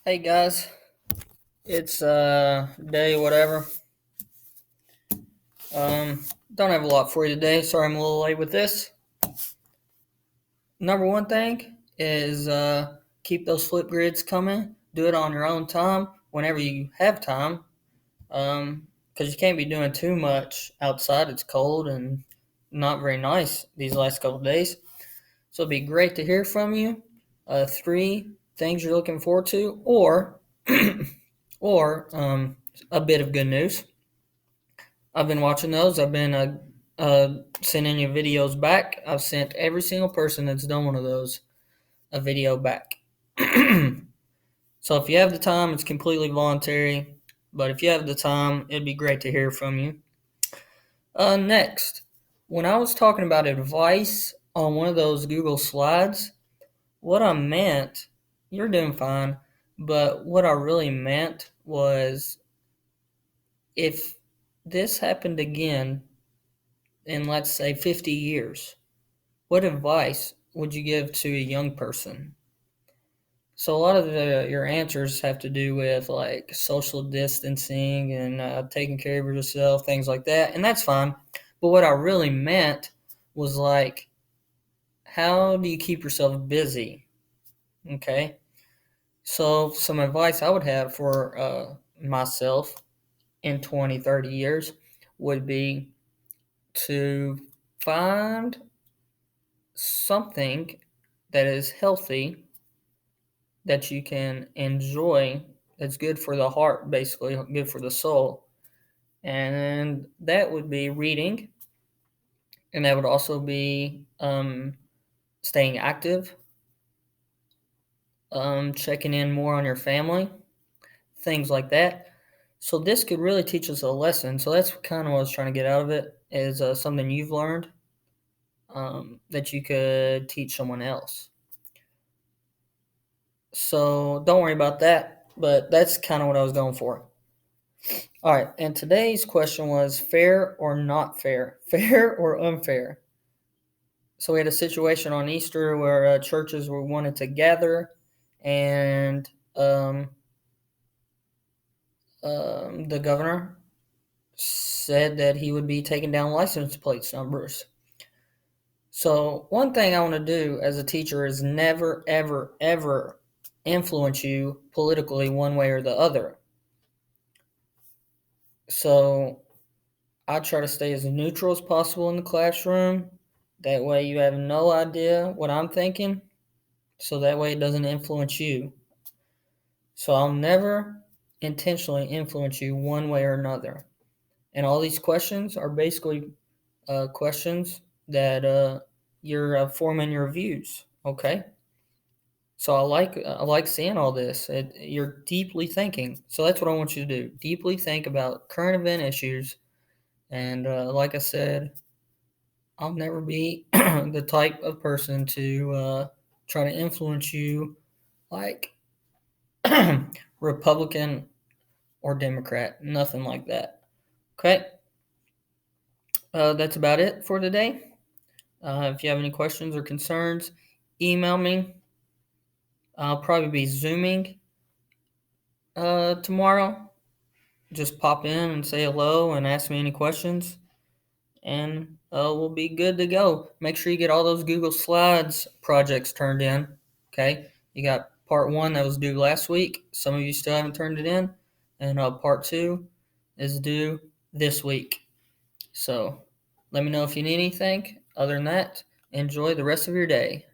Hey guys, it's day whatever. Um, don't have a lot for you today. Sorry I'm a little late with this. Number one thing is keep those flip grids coming. Do it on your own time whenever you have time. Because you can't be doing too much outside. It's cold and not very nice these last couple of days. So it'd be great to hear from you. Three things you're looking forward to, or or a bit of good news. I've been watching those. I've been sending you videos back. I've sent every single person that's done one of those a video back. So if you have the time, it's completely voluntary. But if you have the time, it'd be great to hear from you. Next, when I was talking about advice on one of those Google slides, what I meant, you're doing fine, but what I really meant was if this happened again in, let's say, 50 years, what advice would you give to a young person? So a lot of your answers have to do with like social distancing and taking care of yourself, things like that, and that's fine. But what I really meant was like, how do you keep yourself busy? Okay, so some advice I would have for myself in 20, 30 years would be to find something that is healthy that you can enjoy, that's good for the heart, basically good for the soul, and that would be reading, and that would also be staying active, checking in more on your family, things like that. So this could really teach us a lesson. So that's kind of what I was trying to get out of it, is something you've learned that you could teach someone else. So don't worry about that, but that's kind of what I was going for. All right, and today's question was fair or not fair? Fair or unfair? So we had a situation on Easter where churches were wanted to gather, and the governor said that he would be taking down license plates numbers. So one thing I want to do as a teacher is never, ever, ever influence you politically one way or the other. So I try to stay as neutral as possible in the classroom. That way you have no idea what I'm thinking. So that way it doesn't influence you. So I'll never intentionally influence you one way or another. And all these questions are basically questions that you're forming your views. Okay. So I like seeing all this. You're deeply thinking. So that's what I want you to do. Deeply think about current event issues. And like I said, I'll never be the type of person to try to influence you like Republican or Democrat. Nothing like that. Okay, that's about it for today. If you have any questions or concerns, email me. I'll probably be Zooming tomorrow. Just pop in and say hello and ask me any questions, and we'll be good to go. Make sure you get all those Google Slides projects turned in. Okay, you got part one that was due last week. Some of you still haven't turned it in, and part two is due this week. So let me know if you need anything. Other than that, enjoy the rest of your day.